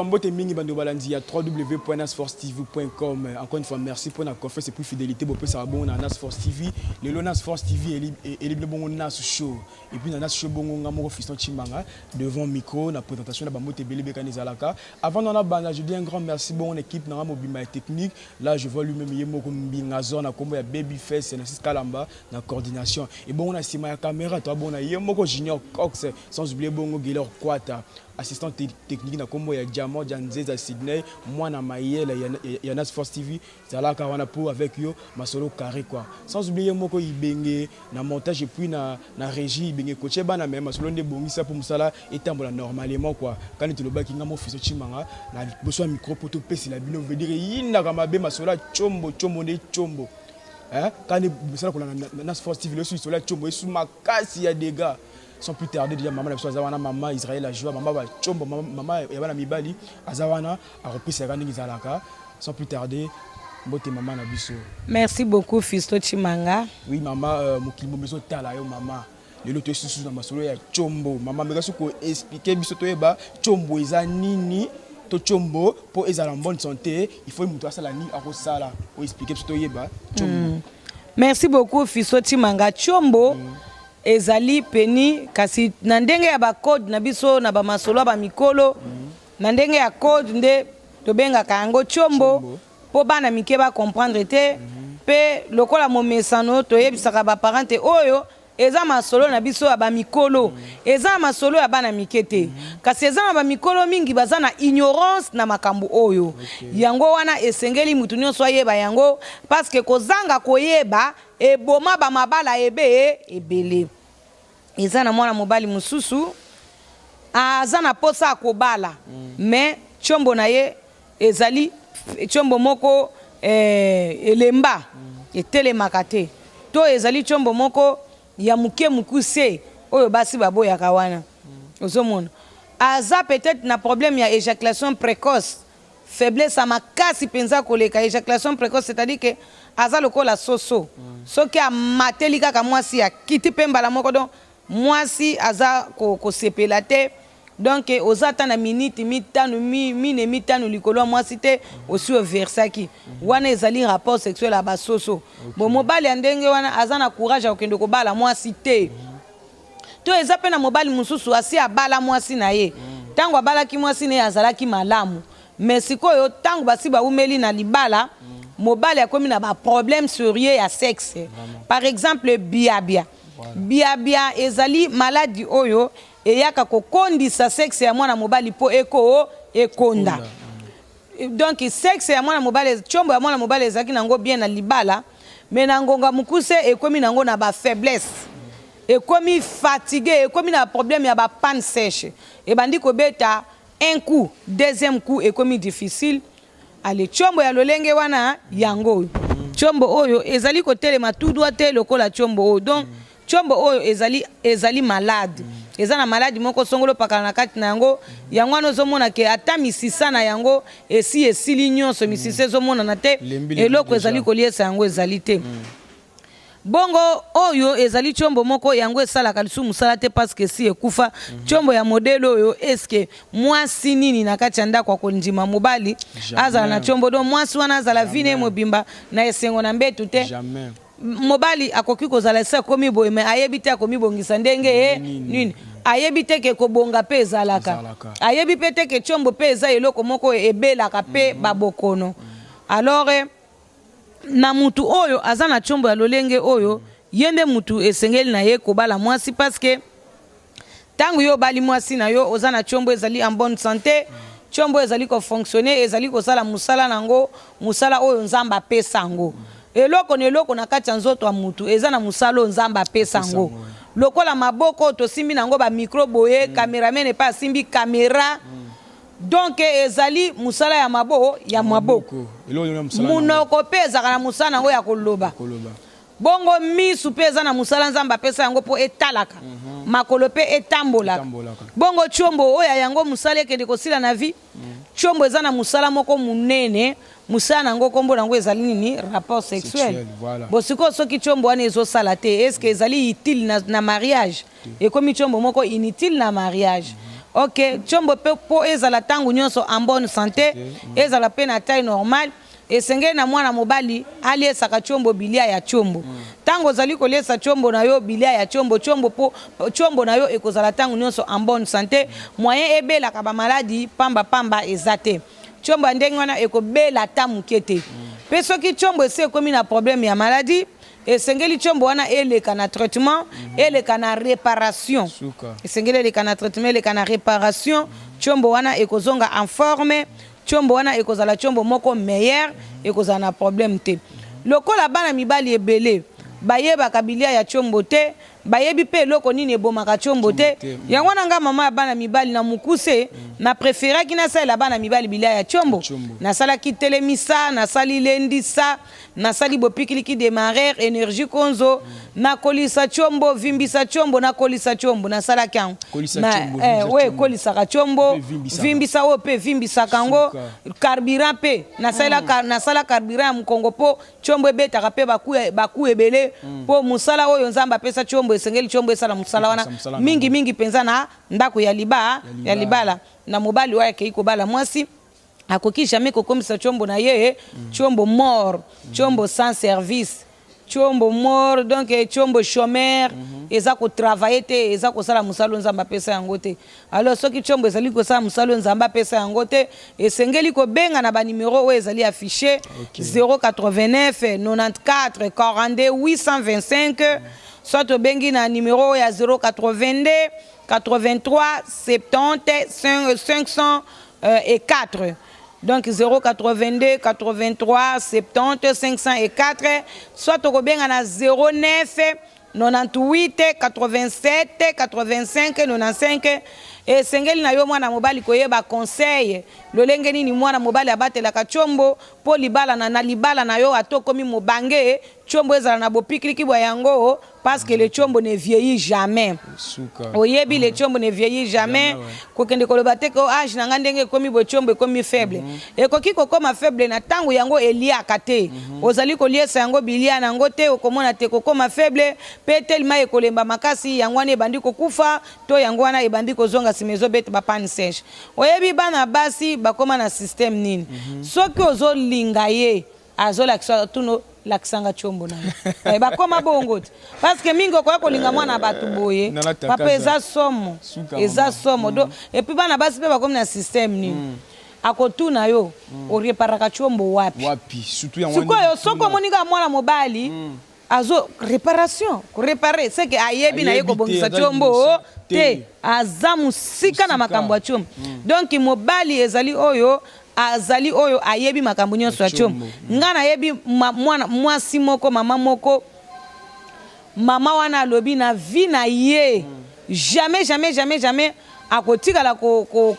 Mbote mingi bando balandi à www.nasforcetv.com. Encore une fois, merci pour la confiance et pour fidélité. Vous pouvez s'abonner à Nas Force TV. Le Nas Force TV est libre bon Nas Show. Et puis dans Nas Show bon ngamo fiston Chimanga devant micro la présentation de Bambote Belé Bekanizalaka. Avant d'en avoir, je dis un grand merci bon équipe dans mobile technique. Là, je vois lui-même yemo comme Bingazon na combo ya Babyface et Nassis Kalamba na coordination. Et bon on a Sima caméra, toi bon on a yemo Junior Cox sans oublier bon Gilor Kwata. Assistant technique na combo ya Diamond Janzeza Sydney moi na Mayel ya Nas Force TV zala kawana pour avec yo masolo carré quoi sans oublier moko ibenge na montage et puis na régie ibenge coaché bana même masolo nde bongisa pour musala etambola normalement quoi quand tu le baki ngamo fiso chimanga na besoin micro pour tout pesi la bino veut dire yinda kama be masolo chombo ne chombo hein quand ni musala ko na Nas Force TV le sur la chombo sous makasi ya dégâts. Sans plus tarder, déjà maman Azawana, maman Israël la joie, maman Chombo, maman Yabana Mibali, Azawana a repris sa grande Nizalaka. Sans plus tarder, Mbote maman Nabiso. Merci beaucoup, Fisto Chimanga. Oui, maman, Mokimo Beso Talayo, maman. Le loto est sous ma solo ya Chombo. Maman, mais ko expliquer Biso Toeba, Chombo Eza Nini, to Chombo, pour Eza en bonne santé, il faut montrer ça la ni à Rosala. Pour expliquer Biso Toeba, Chombo. Merci beaucoup, Fisto Chimanga. Chombo. Ezali peni kasi na ndenge ya ba code na biso na ba masolo ba mikolo na ndenge ya code nde tobenga kango chombo po bana mike ba comprendre te pe lokola momesano toyebisaka ba parente oyo eza masolo na biso ya ba mikolo eza masolo ya bana mikete kasi eza na ba mikolo mingi baza na ignorance na makambo oyo yango wana esengeli mutu nyonso ayeba yango parce que kozanga koyeba eboma ba mabala ebele eza na mwana mobali mususu aza na posa akobala mais chombo na ye ezali chombo moko elemba etelemaka te to ezali chombo moko ya muke mukuse oyo basi baboyaka wana ozomona aza peut-être na problème ya éjaculation précoce faiblesse à makasi penza koleka éjaculation précoce c'est-à-dire que aza lokola soso soki amateli kaka mwasi ya kiti pembala moko donc mwasi aza ko sepela te donc ozata na minute mitano mine mitano likolo mwasi te aussi versaki wana ezali rapport sexuel aba soso bon mobali ndenge wana aza na courage okende ko bala mwasi te to eza pe na mobali mususu asi abala mwasi na ye tango abala ki mwasi ne azalaki malamu mais sikoyo tango basi ba umeli na libala mobali akomi na ba problème sérieux ya sexe par exemple biabia ezali maladie oyo eyaka kokondisa sexe ya mwana mobali po ekonda donc sexe ya mwana mobali chombo ya mwana mobali ezaki nango bien na libala mais na ngonga mukuse ekomi nango na ba faiblesse ekomi fatigué ekomi na problème ya ba panne sèche et bandi ko beta un coup deuxième coup ekomi difficile ale chombo ya lolenge wana yango chombo oyo ezali ko telema tout droit te lokola chombo oyo donc chombo oyo ezali malade eza na maladi moko songolo pakala na kati na yango yango anozomona ke ata misisa na yango esili nyonso misisa ezomona na te eloko ezali koliesa yango ezali te bongo oyo ezali chombo moko yango esalaka lisu musala te parce que si ekufa chombo ya modelo oyo eske mwasi nini na kati ya ndako akondima mobali azala na chombo do mwasi wana azala vine mobimba na esengo na mbetu te mobali akoki kozala se komi boye me ayebi te akomi bongisa ndenge nini ayebi te ke kobonga pe ezalaka ayebi pe te ke chombo pe eza eloko moko ebelaka pe babokono alors na mutu oyo aza na chombo ya lolenge oyo yende mutu esengeli na ye kobala mwasi parce que tango yo bali mwasi na yo oza na chombo ezali en bonne santé chombo ezali ko fonctionner ezali ko sala musala nango musala oyo nzamba pesa ngo eloko na kati ya nzoto ya mutu eza na musalo nzamba pesa ngo lokola maboko to simbi nango ba micro boye cameraman pas simbi caméra donc ezali musala ya maboko munoko pe ezaka na musala nango ya koloba bongo misu pe eza na musala nzamba pesa yango po etalaka makolo pe etambolaka bongo chombo oya yango musala ekende kosila na vie chombo eza na musala moko munene musala nango kombo nango ezali nini rapport sexuel voilà. Bon siko soki chombo wana ezosala te est ce que ezali utile na mariage ekomi chombo moko inutile na mariage ok chombo pe po ezala tangu nyonso en bonne santé ezala pe na taille normale esengeli na mwana mobali aliesaka chombo bilia ya chombo tango ozali kolesa chombo na yo bilia ya chombo chombo na yo ekozala tangu nyonso en bonne santé moyen ebelaka bamaladi pamba eza te chombo ndenge wana ekobela ata moke te mpe soki chombo esi ekomi na problème ya maladi esengeli chombo wana eleka na traitement eleka na réparation esengeli eleka na traitement eleka na réparation chombo wana ekozonga en forme chombo wana ekozala chombo moko meilleur ekozala na problème te lokola bana mibali ebele bayebaka bilia ya chombo te bayebi pe eloko nini ebomaka chombo te yango wana nga mama ya bana mibali na mukuse na préféraki nasalela bana mibali bilia ya chombo nasalaki telemisa nasali lendisa nasali bopikiliki démarrer énergie konzo nakolisa chombo vimbisa chombo nakolisa chombo nasalaki yango we kolisaka chombo vimbisa oyo mpe vimbisaka yango carburant mpe nasala carburant ya mokongo mpo chombo ebetaka mpe baku ebele mpo mosala oyo nzambe apesa chombo esengeli chombo esala mosala wana mingi penza na ndako ya libala na mobali oyo akei kobala mwasi akoki jamais kokomisa chombo na ye chombo mort chombo sans service chombo mort donc chombo chômeur eza ko travailler te eza ko sala musalo nzamba apesa yango te alors soki chombo ezali ko sala musalo nzamba apesa yango te esengeli ko benga na ba numéro oyo ezali affiché 089 94 42 825 soit obengi na numéro ya 082 83 70 504 donc 082 83 70 504 soit okobenga na 09 98 87 85 95 esengeli na yo mwana mobali koyeba conseil lolenge nini mwana mobali abatelaka chombo po libala na libala na yo atokomi mobange chombo ezala na bopikiliki bwa yango parce que le chombo ne vieillit jamais oyebi le chombo ne vieillit jamais kokende koloba te ko age na ndenge komi bo chombo ekomi faible ekoki kokoma faible na tango yango eliaka te ozali koliesa yango bilia nango te okomona te kokoma faible pe tellement ekolemba makasi yango wana ebandi kokufa to yango wana ebandi kozonga simezo bete bapani sèche oyebi bana basi bakoma na système nini soki ozolinga ye azolakisa tuno lakisanga chombo na ye bakoma bongo te parce que mingi okoya kolinga mwana bato boye papa eza somo do epuis bana basi mpe bakomi na système nini akotuna yo oreparaka chombo wapi sikoyo soko omoninga mwana mobali azo réparation koréparer c'est que ayebi na ye kobongisa chombo te aza musika na makambo ya chombo donc mobali ezali oyo azali oyo ayebi makambo nyonso ya chombo nga nayebi mwasi moko mama wana alobi na vie na ye jamais akotikala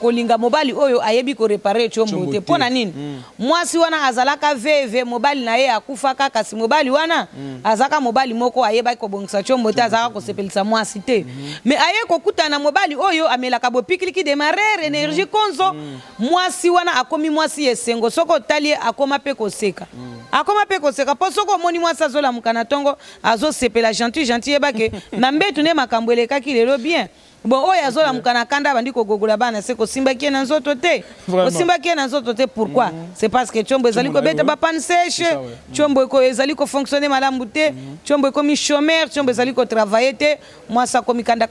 kolinga mobali oyo ayebi koreparer chombo te mpona nini mwasi wana azalaka veve mobali na ye akufaka kasi mobali wana azaka mobali moko ayebaki kobongisa chombo te azaka kosepelisa mwasi te mais aye kokutana mobali oyo amelaka bopikiliki démarrer énergie konzo mwasi wana akomi mwasi esengo soko otali akoma pe koseka mpo soko omoni mwasi azolamuka na ntongo azosepela gentil yebake na mbetu nde makambo elekaki lelo bien bon oyo azolamuka na kanda bandi kogogola bana se kosimbaki na nzoto te pourquoi c'est parce que chombo ezali kobeta bapane sèche chombo ezali kofonctionner malamu te chombo ekomi chômeur chombo ezali kotravailler te mwasi akomi kanda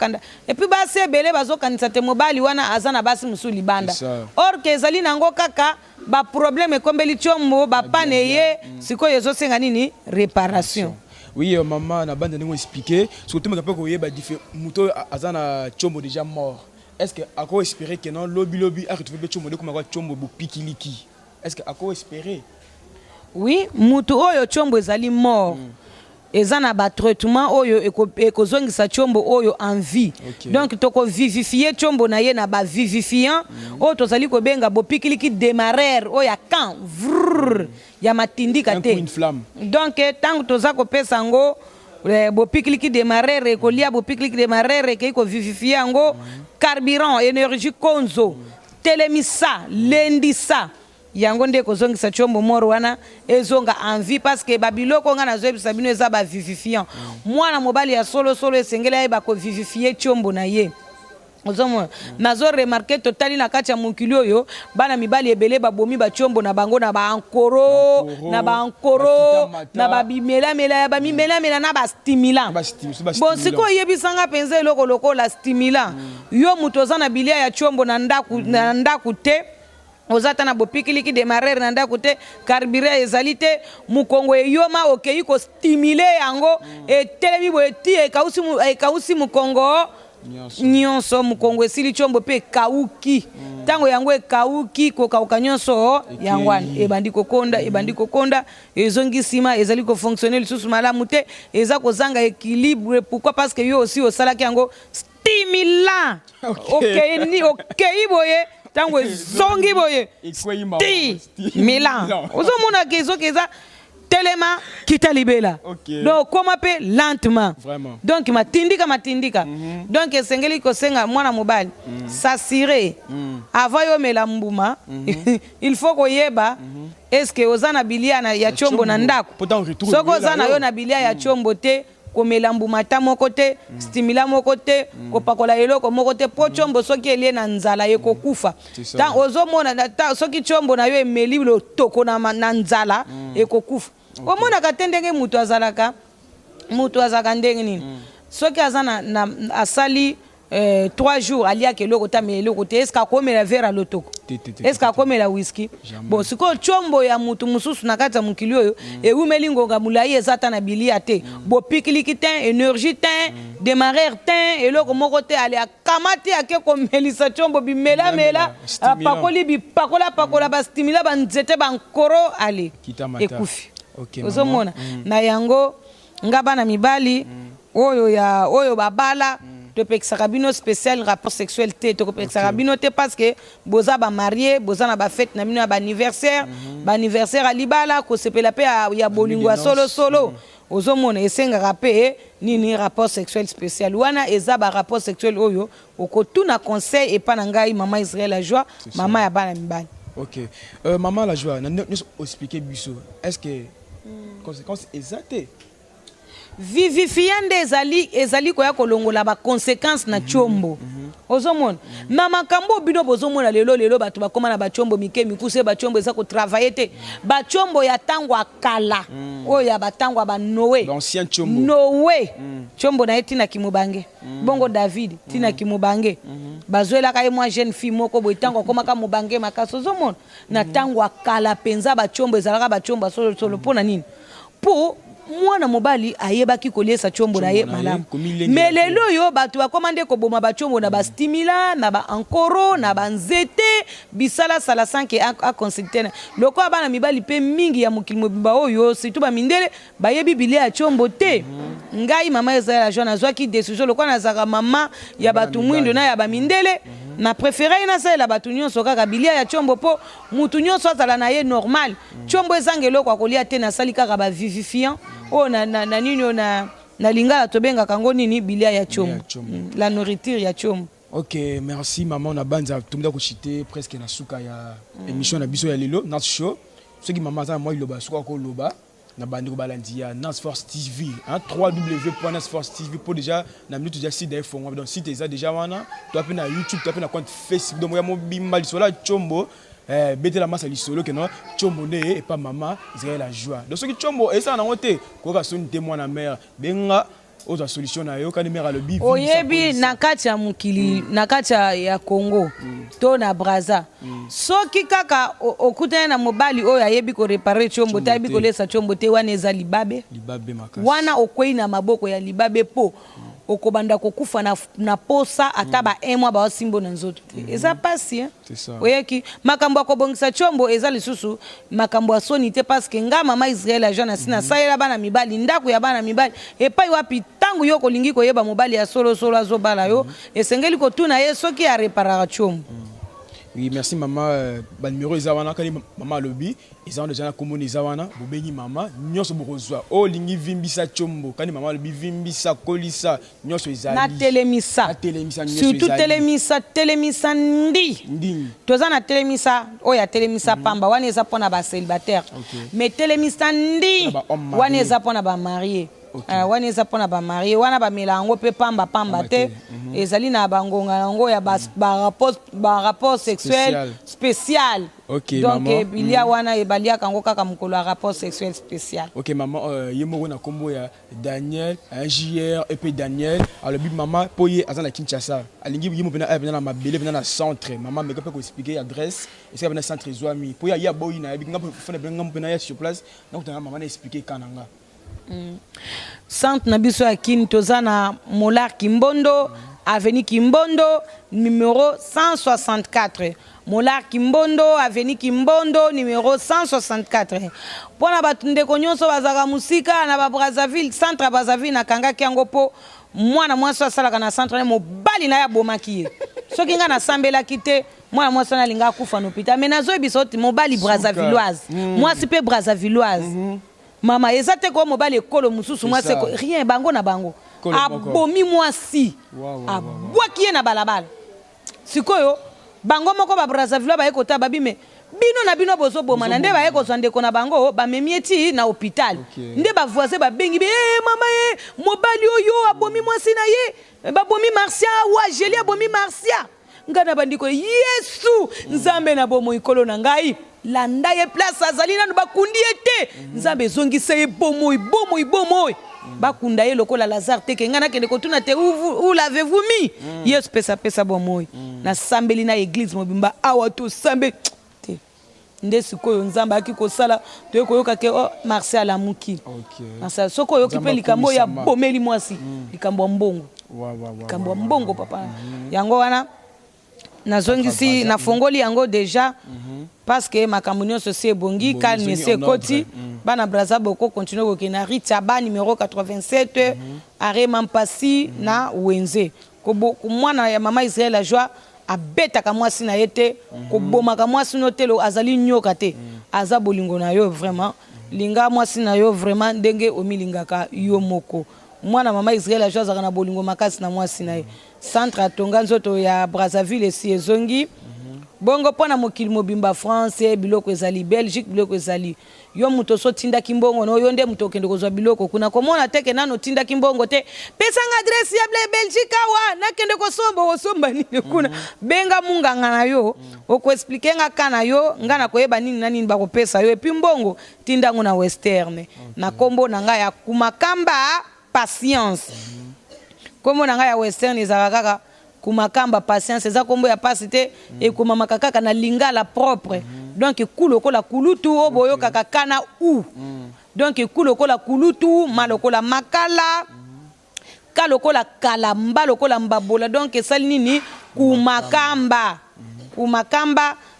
et puis basi ebele bazokanisa te mobali wana aza na basi mosusu libanda or ke ezali nango kaka baproblème ekombeli chombo bapane ye sikoyo ezosenga nini réparation. Oui, maman, na bande nous expliquer. Surtout, mais après qu'on diffère, muto azana chombo déjà mort. Est-ce que à quoi espérer que non lobby a retrouvé chombo de comme quoi chombo bu pikiliki? Est-ce que à quoi espérer? Oui, muto oyo chombo ezali mort. Ezana ba traitement oyo ekozongisa chombo oyo en vie. Donc toko vivifier chombo na ye na ba vivifiant oyo tozali ko benga bo pikiliki démarrer oya kan ya matindika te donc tango toza kopesa ngo bopikiliki démarrer ekolia bopikiliki démarrer ekei kovivifie yango carburant énergie konzo telemisa lendisa yango nde kozongisa chombo moro wana ezonga envie parce que babiloko nga nazoyebisa bino eza bavivifiant mwana mobali ya solo esengeli ayeba kovivifie chombo na ye ozomona nazo remarquer totali na kati ya mokili oyo bana mibali ebele babomi bachombo na bango na baankoro na babimelamela ya bamimelamela na bastimulant bon sikoyo oyebisanga mpenza eloko lokola stimulant yo moto oza na bilia ya chombo na ndaku te oza ata na bopikiliki demarere na ndako te carburant ezali te mokongo eyoma okei kostimule yango etelemi boye ti ekausi mokongo nyonso mokongo esili chombo pe kauki tango yango ekauki kokauka nyonso yango wana ebandi kokonda ezongi nsima ezali kofonctionner lisusu malamu te eza kozanga équilibre pourquoi parce que yo aussi osalaki yango stimulant okei boye tango ezongi boye stimulant ozomona kezoki eza telema kita libela donc koma pe lentement donc matindika donc esengeli kosenga mwana mobali s'assurer avant yo mela mbuma il faut koyeba est-ce que oza na bilia ya chombo na ndako soko oza na yo na bilia ya chombo te komela mbuma ta moko te stimula moko te kopakola eloko moko te po chombo soki elie na nzala ekokufa tant ozomona soki chombo na yo emeli lotoko na nzala ekokufa omona kate ndenge mutu azalaka ndenge nini soki aza na asali 3 jours aliaki eloko ta me eloko te eske akomela verre alotoko eske akomela whisky bon sikoyo chombo ya mutu mosusu na kati ya mokili oyo ewumeli ngonga molai eza ata na bilia te bopikiliki te énergie te démarrere te eloko moko te ale akamati ake komelisa chombo bimelamela apakola bastimula banzete bankoro ale ekufi ozomona na yango nga bana mibali oyo babala topekisaka bino spécial rapport sexuel te tokopekisaka bino te parce que boza bamarie boza na bafete na bino ya baanniversaire alibala kosepela pe ya bolingo ya solo ozomona esengaka mpe nini rapport sexuel spécial wana eza barapport sexuel oyo okotuna conseil epa na ngai mama Israël la joie mama ya bana mibali. Ok maman la joie nous expliquer biso est-ce que conséquence exacte vivifiande ezali koya kolongola ba conséquences na chombo ozomona na makambo bino bozomona lelo bato bakoma na bachombo mike mikuse bachombo eza ko travailler te bachombo ya tango akala oyo ya batango ba Noé l'ancien chombo Noé chombo na etina kimubange bongo David tina kimubange bazwela ka moi jeune fille moko boy tango koma ka mubange makaso ozomona na tango akala penza bachombo ezalaka bachombo solo pona nini po mwana mobali ayebaki koliesa chombo na ye malamu mais lelo yo bato bakomande koboma bachombo na bastimula na baankoro na banzete bisala sala sanke a consulter loko bana mibali pe mingi ya mokili mobimba oyo surtout bamindele bayebi bilia ya chombo te ngai mama Israël la joie nazwaki décision loko nazaka mama ya bato mwindo na ya bamindele na préféré na sala bato nyonso kaka bilia ya chombo po mutu nyonso azala na ye normal chombo ezangelo kwa kolia te na sali kaka ba vivifiant na nini na lingala tobenga kango nini bilia ya chombo la nourriture ya chombo. Ok, merci maman na banza tumda ko chiter presque na suka ya émission na biso ya lelo Nas Show ce qui maman za moi loba suka ko loba na bandi ko balandi ya Nas Force TV hein www.nasforce.tv pour déjà na minute déjà site d'info donc site déjà déjà wana to apena na YouTube to apena na compte Facebook donc ya mobimba lisola chombo bete la masse lisolo que non chombo ne et pas maman Israël la joie donc ce qui chombo et ça na ngote ko ka son témoin na mère benga autre solution na yo quand mère le biv oyebi na kati ya mukili na kati ya Congo to na Brazza soki kaka okutana na mobali oyo ayebi ko réparer chombo ta yebi ko lesa chombo te wana eza libabe makasi wana okwei na maboko ya libabe po okobanda kokufa na posa ataba emwa ba simbo na nzoto eza pasi hein oyeki makambo akobongisa chombo eza lisusu makambo asoni te parce que nga mama Israël la jeune asina salela bana mibali ndako ya bana mibali epai wapi tangu yo kolingi koyeba mobali ya solo azobala yo esengeli kotuna ye soki ya reparer chombo Oui, merci maman. Ba numéro ezawana kali maman lobby, ezana déjà na commune ezawana, bobengi maman, nyonso bokozwa. Oh lingi vimbisa chombo, kali maman lobby vimbisa kolisa, nyonso ezali. Na telemisa. Na telemisa nyonso surtout telemisa ndi. Ndi. Toza na telemisa, oya telemisa pamba, wana eza pona ba célibataire. Mais telemisa ndi, wana eza pona ba marié. Wana eza pona ba marié, wana ba melango pe pamba te. Ezali na bangonga nango ya ba rapport sexuel spécial. Ok, donc maman. bilia wana ebalia kango kaka mukolo rapport sexuel spécial. Ok maman, yemoko na kombo ya Daniel, JR et puis Daniel. Alors bi maman poye azana Kinshasa. Alingi yemo pena na mabele pena na centre. Maman me ko expliquer adresse. Est-ce que na centre Zoami. Poya ya boyi na bi ngam fona ngam pena ya sur place. Donc maman na expliquer kananga. Centre na biso ya Kin toza na Molar Kimbondo, avenue Kimbondo, numéro 164. Molar Kimbondo, avenue Kimbondo, numéro 164. Pona batunde konyonso bazaka musika na ba Brazzaville, centre Brazzaville na kanga kiango po mwana mwasi asalaka na centre ne mobali na ya bomaki. Soki nga na sambela kite mwana mwasi na linga kufa na hôpital. Mais nazo bisoti mobali Brazzavilloise. Mwasi pe Brazzavilloise. Mama ezate ko mobali ekolo mususu mwasi rien bango na bango. Abomi mwasi. Abwaki na balabala. Sikoyo bango moko ba Brazzaville ba ekota babime bino na bino bozo boma na nde ba ekozwa ndeko na bango ba memieti na hôpital. Nde ba voisin ba bengi be mama mobali oyo abomi mwasi na ye ba bomi Marcia wa Jeli abomi Marcia. Ngana bandiko Yesu nzambe na bomo ikolo na ngai landa ye place azali nanu bakundi ete nzambe zongisa ye bomoy bakunda ye lokola Lazare teke ngana kende kotuna te où l'avez-vous mis Yesu pesa bomoy na sambeli na église mobimba awa to sambe te nde sikoyo nzambe akikosala to koyoka ke Martial amuki nasa soko yoki pe likambo ya bomeli mwasi likambo mbongo likambo mbongo papa yango wana nazongisi na fongoli yango déjà parce que makambo nyonso se bongi calme se koti bana Brazza boko continuer ko kena Ritaba numéro 87 arrêt Mampasi na Wenze ko mwana ya mama Israël la joie abeta ka mwasi na yete ko boma ka mwasi no telo azali nyoka te aza bolingo na yo vraiment linga mwasi na yo vraiment ndenge omilingaka yo moko mwana mama Israël la joie zakana bolingo makasi na mwasi na ye centre atonga nzoto ya Brazzaville esi ezongi bongo pona mokili mobimba France biloko ezali Belgique biloko ezali yo muto so tinda kimbongo no yo nde muto kende kozwa biloko kuna komona teke nano tinda kimbongo te pesa nga adresse ya Belgique wa na kende kosomba nini kuna benga munganga na yo oko expliquer nga kana yo ngana koyeba nini na nini bakopesa yo epi mbongo tinda ngo na western na kombo na nga ya kumakamba patience kombo na nga ya western ezakaka kumakamba patience eza kombo ya pasite et kumamaka kaka na lingala propre donc kulokola kulutu oboyo kaka kana u donc kulokola kulutu malokola makala kalokola kalamba lokola mbabola donc esali nini kumakamba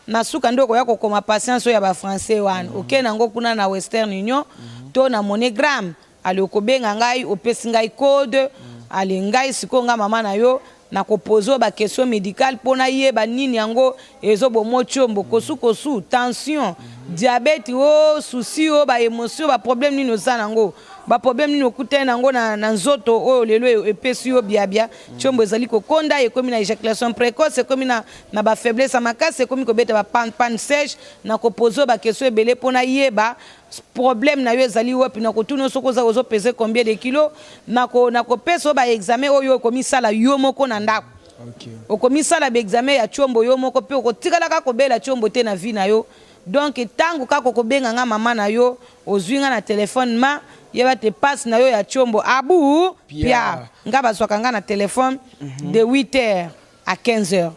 na suka ndoko ya kokoma patience ya ba français wana OK nango kuna na Western Union to na MoneyGram ali okobenga ngai opesi ngai code ali ngai sikonga mama na yo na kopozo ba question médicale pona yeba nini yango ezobo mochombo kosu tension diabète souci ba émotion ba problème nini osana ngo ba problème nini okutena nango na nzoto oyo lelo epesi yo biabia chombo ezali kokonda ekomi na éjaculation précoce ekomi na ba faiblesse makasi ekomi kobeta ba pan sèche na kopozo ba question ebele pona yeba problème na yo ezali wapi na kotuna soko za ozo peser combien de kilos na ko peso ba examen oyo komi sala yo moko na ndako okomi sala ba examen ya chombo yo moko pe okotikala ka kobela chombo te na vie na yo donc tango ka kobenga nga mama na yo ozwinga na téléphone ma yeba te passe na yo ya chombo abu pia nga bazwaka nga na téléphone de 8h à 15h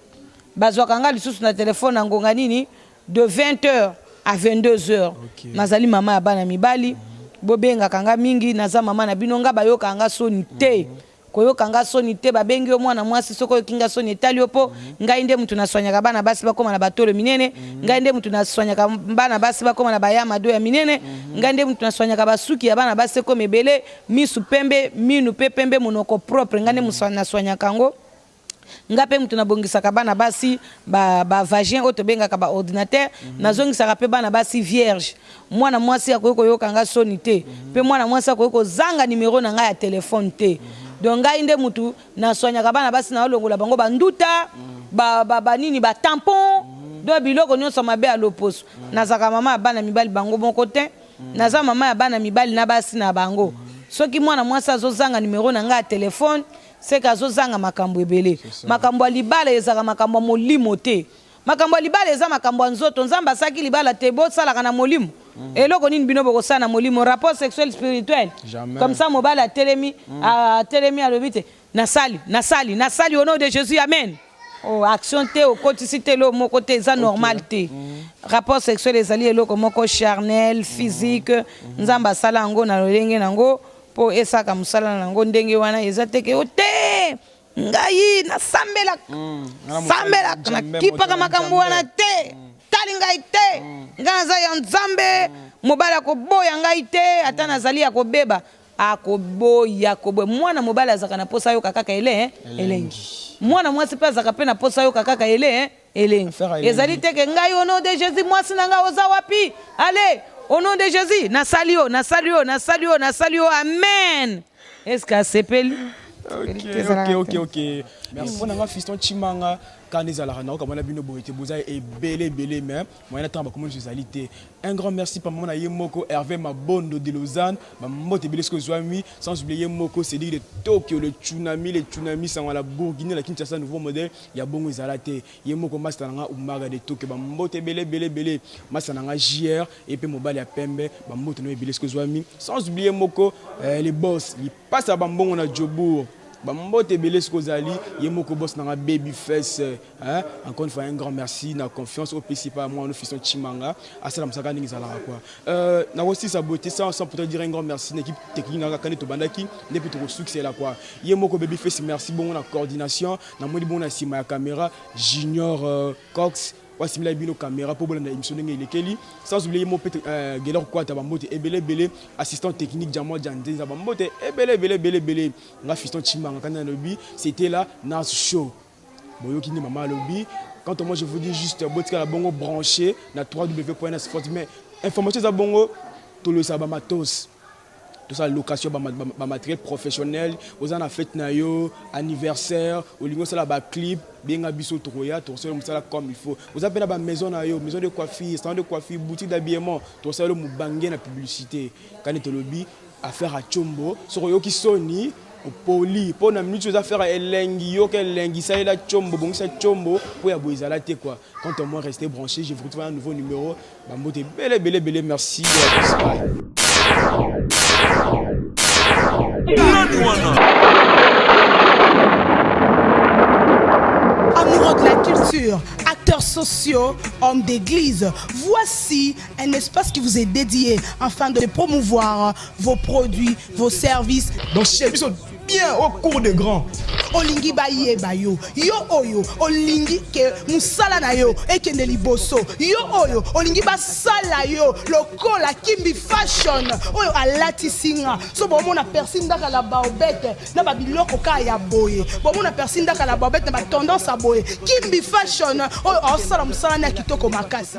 bazwaka nga lisusu na téléphone ngonga nini de 20h à 22h nazali mama ya bana mibali bobenga kanga mingi naza mama na bino nga bayoka nga soni te koyoka nga soni te babengi yo mwana mwasi soko kinga soni etali opo ngai nde mutu naswanyaka bana basi bakoma na batolo minene ngai nde mutu naswanyaka bana basi bakoma na bayama do ya minene ngai nde mutu naswanyaka basuki ya bana basi ko mebele misu pembe minu pe pembe munoko propre ngai nde naswanyaka ngo ngape mutu nabongisaka bana basi ba vagin oto bengaka ba ordinateur nazongisaka pe bana basi vierge mwana mwasi akoki koyoka nga soni te pe mwana mwasi akoki kozanga numero na nga ya telefone te donc ngai nde mutu nasoignaka bana basi na olongola bango banduta banini ba tampon do biloko nyonso mabe ya loposo nazaka mama ya bana mibali bango moko te naza mama ya bana mibali na basi na bango soki mwana mwasi azozanga numero na nga ya telefone seka azozanga makambo ebele makambo ya libala ezaka makambo ya molimo te makambo ya libala eza makambo ya nzoto nzambe asaki libala te bosalaka na molimo eloko nini bino bokosala na molimo rapport sexuel spirituel comme ça mobali atelemi alobi te nasali au nom de Jésus amen oh action te okotisi te lo moko te eza normal te rapport sexuel ezali eloko moko charnel physique nzambe asala yango na lolenge nango po esaka musala nango ndenge wana eza teke ote ngai nasambela na kipaka makambo wana te tali ngai te ngai naza ya nzambe mobali akoboya ngai te ata nazali akobeba akoboya mwana mobali azaka na posa yoka kaka elengi mwana mwasi mpe azaka mpe na posa yoka kaka elengi ezali teke ngai au nom de Jésus mwasi na ngai oza wapi allez au nom de Jésus nasali yo amen est-ce que sepeli ok merci pour nga fiston Chimanga quand les ala na kamana bino boite boza et belé même moyen temps ba comment Josalité un grand merci par maman Yemoko Hervé Mabondo de Lausanne mamote belé ce que Zwami sans oublier Yemoko c'est dire de Tokyo le tsunami sans la Bourguigne la Kinshasa nouveau modèle ya bongo Zalaté Yemoko master nga umaga de Tokyo mamote belé master nga JR et puis mobile ya Pembe mamote no belé ce que Zwami sans oublier Yemoko les boss il passe à bambongo na Djobour Bambote belé ce kozali Yemoko boss na baby face hein encore une fois un grand merci na confiance au principal moi nous fiston Chimanga asala msaka ningi zala quoi na aussi sa beauté sans peut dire un grand merci l'équipe technique na kanito bandaki depuis tout succès là quoi Yemoko baby face merci bon na coordination na modi bon na sima ya caméra Junior Cox wasimila bino caméra pour bolanda émission ndenge elekeli sans oublier mo peut Gelor Kwata bambote ebele assistant technique Diamant Diandé bambote ebele nga fiston Chimanga kana lobby c'était là Nas Show boyoki ni mama lobby quand moi je vous dis juste botika la bongo branché na www.nasfort mais information za bongo tout le sabba matos tout ça location ba matériel professionnel aux en fête na yo anniversaire au lingo ça la clip benga biso troya to ça musala comme il faut vous appelez la maison na yo maison de coiffure salon de coiffure boutique d'habillement to ça le mubange na publicité quand tu lobby affaire à Chombo sur yo ki soni au poli pour na minute affaire à elengi yo ke elengi ça la Chombo bon ça Chombo pour ya boizala te quoi quand on moi rester branché je vous retrouve un nouveau numéro bambote belé merci Amoureux de la culture, acteurs sociaux, hommes d'église, voici un espace qui vous est dédié afin de promouvoir vos produits, vos services. Donc chez nous bien au cours de grands. Olingi baye bayo, yo oyo, olingi ke musala na yo, eke ne liboso, yo oyo, olingi basala yo, loko la kimbi fashion, oyo alati singa, so bon na personne daka la baobette, na ba biloko ka ya boye, bon na personne daka la baobette na ba tendance à boye, kimbi fashion, oyo osala musala na kitoko makasi.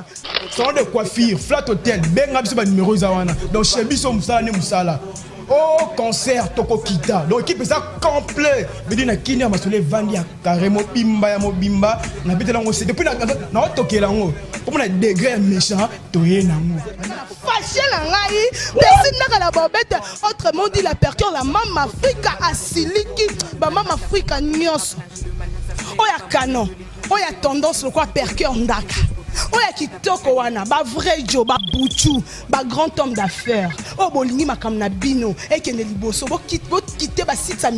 Salon de coiffure, flat hotel, benga biso ba numéro zawana, donc chez biso musala ne musala. Oh concert toko kita donc équipe ça complet bidi na kini ya masole vandi ya carrément bimba ya mobimba na bitela ngo c'est depuis na tokela ngo pour na degré méchant toye nango fâché la ngai personne n'a la bobette autrement dit la percure la mama Africa asiliki ba mama Africa nyonso oya canon oya tendance le quoi percure ndaka oya kitoko wana ba vrai jo ba buchu ba grand homme d'affaires o bolingi makamna bino ekene liboso bo kite ba site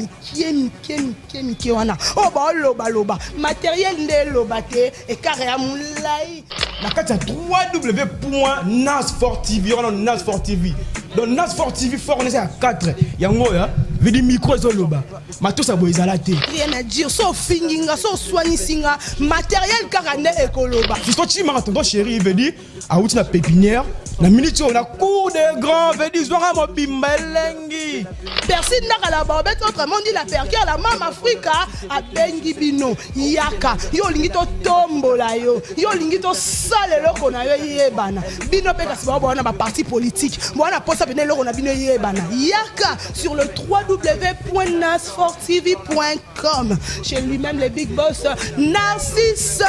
mikie wana o ba loba matériel nde loba te e carré ya mulai na kati ya www.nasfort TV on Nasfort TV donc Nasfort TV fort on est à 4 yango ya veut dire micro ezoloba matos abo ezala te rien à dire so finginga so soignisinga matériel kaka nde ekoloba Fiston Chimanga tonton chéri veut dire auti na pépinière na minute na cour des grands veut dire zwanga mobimba elengi personne n'a la bobette autrement dit la percure la mama Africa a bengi bino yaka yo lingi to tombola yo lingi to sale loko na yo yebana bino pe kasi ba na ba parti politique bona posa bino loko na bino yebana yaka sur le www.nasfortv.com chez lui-même le big boss Narcisse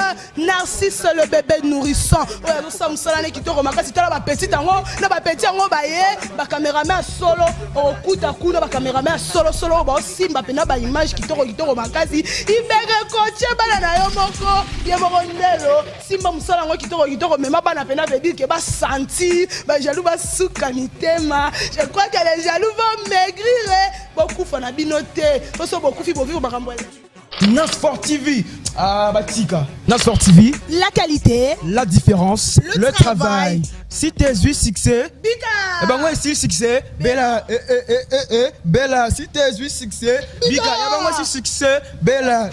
le bébé nourrisson oya so samsala ne kitoko makasi tala ba petit tango na ba petit yango ba ye ba cameraman solo okuta kuna ba cameraman solo ba simba pena ba image kitoko makasi ibere coach bana na yo moko ye moko ndelo simba musala ngo kitoko mema bana pena veut dire que ba senti ba jaloux ba suka mitema je crois que les jaloux vont maigrir beaucoup fana binoté so beaucoup fi vivre ba kambo Nasfort TV Batika Nasfort TV la qualité la différence le travail si t'es eu succès Bika eh ben moi si succès Bella Bella si t'es eu succès Bika eh ben moi si succès Bella